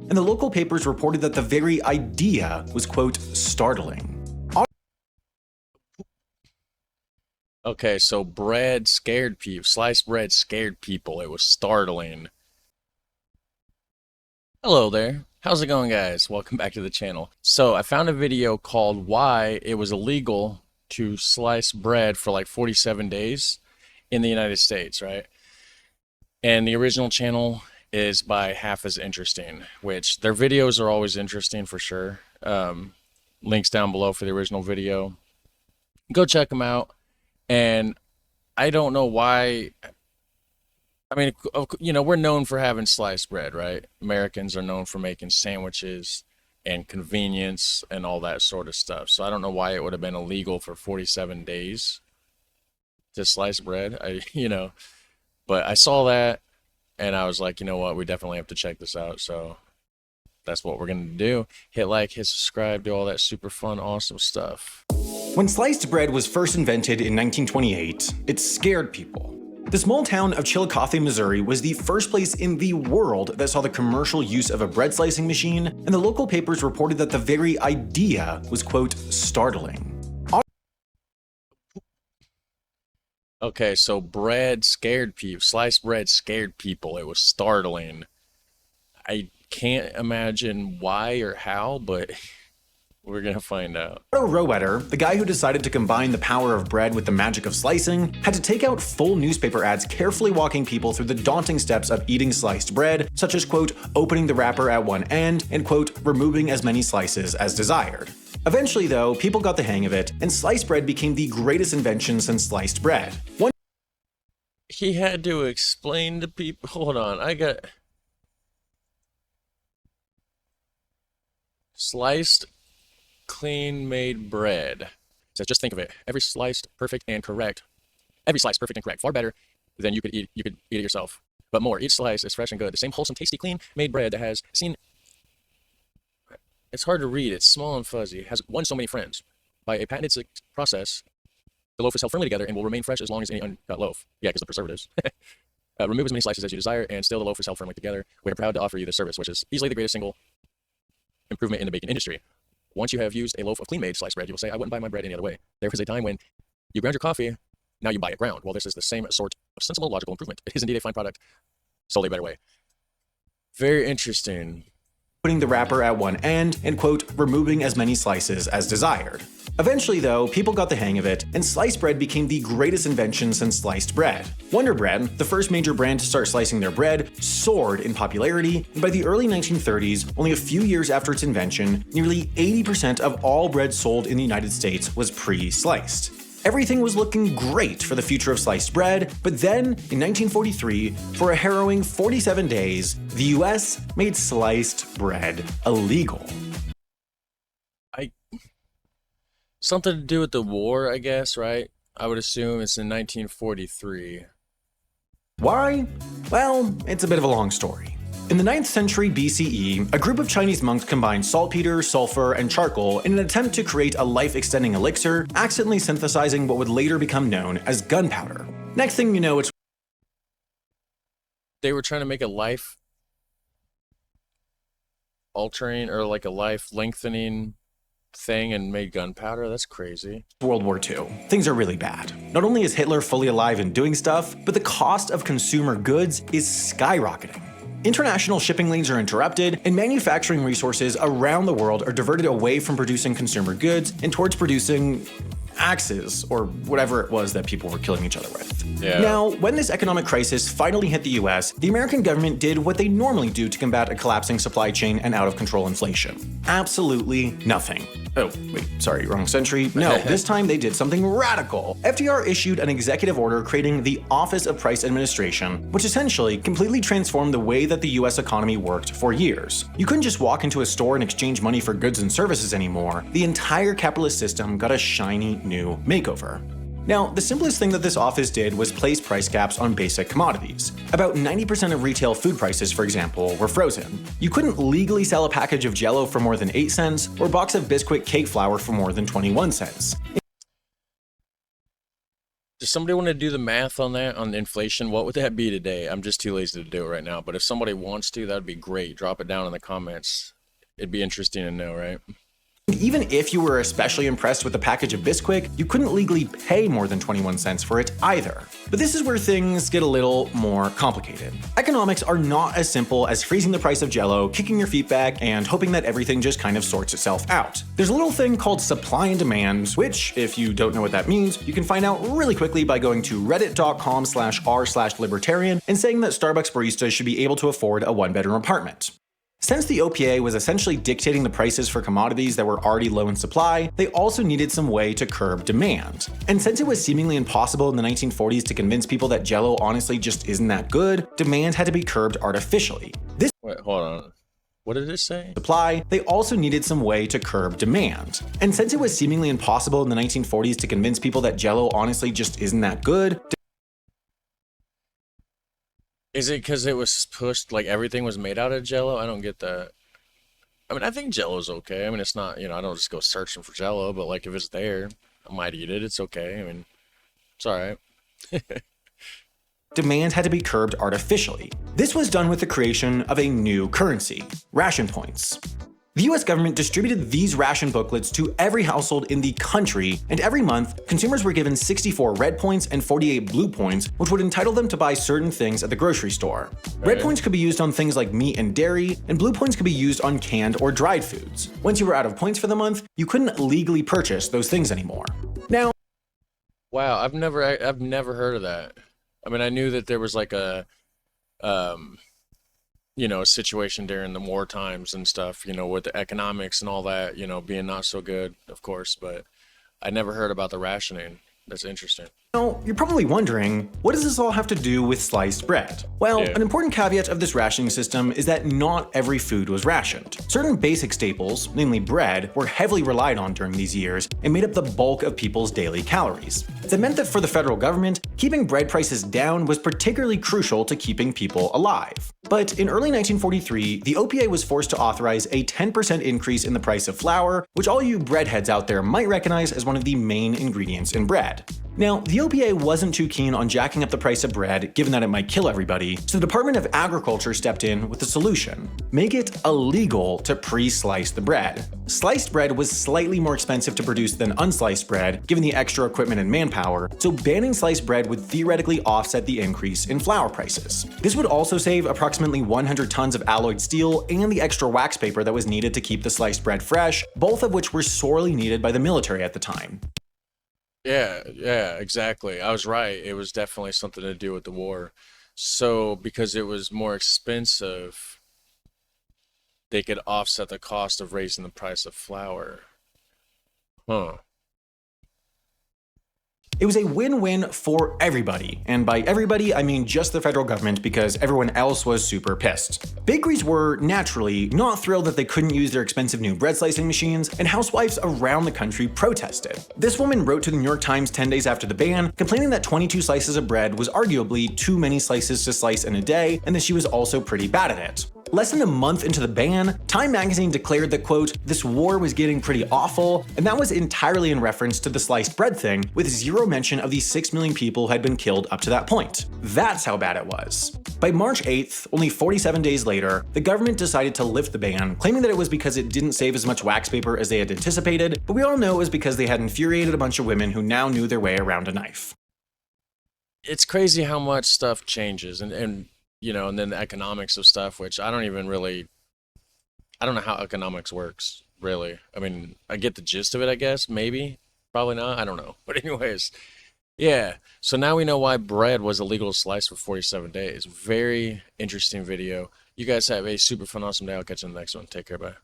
and the local papers reported that the very idea was, quote, startling. Okay, so bread scared people. Sliced bread scared people. It was startling. Hello there. How's it going, guys? Welcome back to the channel. So I found a video called Why It Was Illegal to Slice Bread for like 47 days in the United States, right? And the original channel is by Half as Interesting, which their videos are always interesting for sure. Links down below for the original video. Go check them out. And I don't know why. I mean, you know, we're known for having sliced bread, right? Americans are known for making sandwiches and convenience and all that sort of stuff. So I don't know why it would have been illegal for 47 days to slice bread. But I saw that and I was like, you know what? We definitely have to check this out. So that's what we're going to do. Hit like, hit subscribe, do all that super fun, awesome stuff. When sliced bread was first invented in 1928, it scared people. The small town of Chillicothe, Missouri was the first place in the world that saw the commercial use of a bread slicing machine, and the local papers reported that the very idea was, quote, startling. Okay, so bread scared people. Sliced bread scared people. It was startling. I can't imagine why or how, but we're gonna find out. Otto Rohwedder, the guy who decided to combine the power of bread with the magic of slicing, had to take out full newspaper ads carefully walking people through the daunting steps of eating sliced bread, such as, quote, opening the wrapper at one end and, quote, removing as many slices as desired. Eventually, though, people got the hang of it, and sliced bread became the greatest invention since sliced bread. He had to explain to people. Hold on, I got sliced clean made bread. So just think of it. Every slice perfect and correct. Far better than you could eat it yourself. But more. Each slice is fresh and good. The same wholesome, tasty, clean made bread that has seen. It's hard to read. It's small and fuzzy. It has won so many friends. By a patented process, the loaf is held firmly together and will remain fresh as long as any uncut loaf. Yeah, because the preservatives. Remove as many slices as you desire, and still the loaf is held firmly together. We are proud to offer you this service, which is easily the greatest single improvement in the baking industry. Once you have used a loaf of clean-made sliced bread, you will say, I wouldn't buy my bread any other way. There was a time when you ground your coffee, now you buy it ground. Well, this is the same sort of sensible, logical improvement. It is indeed a fine product, solely a better way. Very interesting. Putting the wrapper at one end and, quote, removing as many slices as desired. Eventually, though, people got the hang of it, and sliced bread became the greatest invention since sliced bread. Wonder Bread, the first major brand to start slicing their bread, soared in popularity, and by the early 1930s, only a few years after its invention, nearly 80% of all bread sold in the United States was pre-sliced. Everything was looking great for the future of sliced bread, but then, in 1943, for a harrowing 47 days, the US made sliced bread illegal. Something to do with the war, I guess, right? I would assume it's in 1943. Why? Well, it's a bit of a long story. In the 9th century BCE, a group of Chinese monks combined saltpeter, sulfur, and charcoal in an attempt to create a life-extending elixir, accidentally synthesizing what would later become known as gunpowder. Next thing you know, They were trying to make a life-altering or like a life-lengthening thing and made gunpowder. That's crazy. World War II. Things are really bad. Not only is Hitler fully alive and doing stuff, but the cost of consumer goods is skyrocketing. International shipping lanes are interrupted, and manufacturing resources around the world are diverted away from producing consumer goods and towards producing axes, or whatever it was that people were killing each other with. Yeah. Now, when this economic crisis finally hit the US, the American government did what they normally do to combat a collapsing supply chain and out-of-control inflation. Absolutely nothing. Oh, wait, sorry, wrong century. No, this time they did something radical. FDR issued an executive order creating the Office of Price Administration, which essentially completely transformed the way that the US economy worked for years. You couldn't just walk into a store and exchange money for goods and services anymore. The entire capitalist system got a shiny new makeover. Now, the simplest thing that this office did was place price caps on basic commodities. About 90% of retail food prices, for example, were frozen. You couldn't legally sell a package of Jell-O for more than 8 cents or a box of Bisquick cake flour for more than 21 cents. Does somebody want to do the math on that, on inflation? What would that be today? I'm just too lazy to do it right now. But if somebody wants to, that'd be great. Drop it down in the comments. It'd be interesting to know, right? Even if you were especially impressed with the package of Bisquick, you couldn't legally pay more than 21 cents for it either. But this is where things get a little more complicated. Economics are not as simple as freezing the price of Jell-O, kicking your feet back, and hoping that everything just kind of sorts itself out. There's a little thing called supply and demand, which, if you don't know what that means, you can find out really quickly by going to reddit.com/r/libertarian and saying that Starbucks baristas should be able to afford a one-bedroom apartment. Since the OPA was essentially dictating the prices for commodities that were already low in supply, they also needed some way to curb demand. And since it was seemingly impossible in the 1940s to convince people that Jell-O honestly just isn't that good, demand had to be curbed artificially. Wait, hold on. What did it say? Supply, they also needed some way to curb demand. And since it was seemingly impossible in the 1940s to convince people that Jell-O honestly just isn't that good, Is it because it was pushed, like everything was made out of Jell-O? I don't get that. I mean, I think Jell-O's okay. I mean, it's not, I don't just go searching for Jell-O, but like if it's there, I might eat it. It's okay. I mean, it's all right. demand had to be curbed artificially. This was done with the creation of a new currency, ration points. The US government distributed these ration booklets to every household in the country, and every month, consumers were given 64 red points and 48 blue points, which would entitle them to buy certain things at the grocery store. Red points could be used on things like meat and dairy, and blue points could be used on canned or dried foods. Once you were out of points for the month, you couldn't legally purchase those things anymore. Now, Wow, I've never heard of that. I mean, I knew that there was like a a situation during the war times and stuff, with the economics and all that, being not so good, of course, but I never heard about the rationing. That's interesting. now, you're probably wondering, what does this all have to do with sliced bread? Well, Yeah. an important caveat of this rationing system is that not every food was rationed. Certain basic staples, namely bread, were heavily relied on during these years and made up the bulk of people's daily calories. That meant that for the federal government, keeping bread prices down was particularly crucial to keeping people alive. But in early 1943, the OPA was forced to authorize a 10% increase in the price of flour, which all you breadheads out there might recognize as one of the main ingredients in bread. Now, the OPA wasn't too keen on jacking up the price of bread, given that it might kill everybody, so the Department of Agriculture stepped in with a solution: make it illegal to pre-slice the bread. Sliced bread was slightly more expensive to produce than unsliced bread, given the extra equipment and manpower, so banning sliced bread would theoretically offset the increase in flour prices. This would also save approximately 100 tons of alloyed steel and the extra wax paper that was needed to keep the sliced bread fresh, both of which were sorely needed by the military at the time. Yeah, exactly. I was right. It was definitely something to do with the war. So, because it was more expensive, they could offset the cost of raising the price of flour. Huh. It was a win-win for everybody, and by everybody I mean just the federal government because everyone else was super pissed. Bakeries were, naturally, not thrilled that they couldn't use their expensive new bread slicing machines, and housewives around the country protested. This woman wrote to the New York Times 10 days after the ban, complaining that 22 slices of bread was arguably too many slices to slice in a day, and that she was also pretty bad at it. Less than a month into the ban, Time magazine declared that, quote, this war was getting pretty awful, and that was entirely in reference to the sliced bread thing, with zero mention of the 6 million people who had been killed up to that point. That's how bad it was. By March 8th, only 47 days later, the government decided to lift the ban, claiming that it was because it didn't save as much wax paper as they had anticipated, but we all know it was because they had infuriated a bunch of women who now knew their way around a knife. It's crazy how much stuff changes and then the economics of stuff, which I don't know how economics works, really. I mean, I get the gist of it, I guess, maybe, probably not, I don't know. But anyways, yeah, so now we know why bread was illegal to slice for 47 days. Very interesting video. You guys have a super fun, awesome day. I'll catch you in the next one. Take care, bye.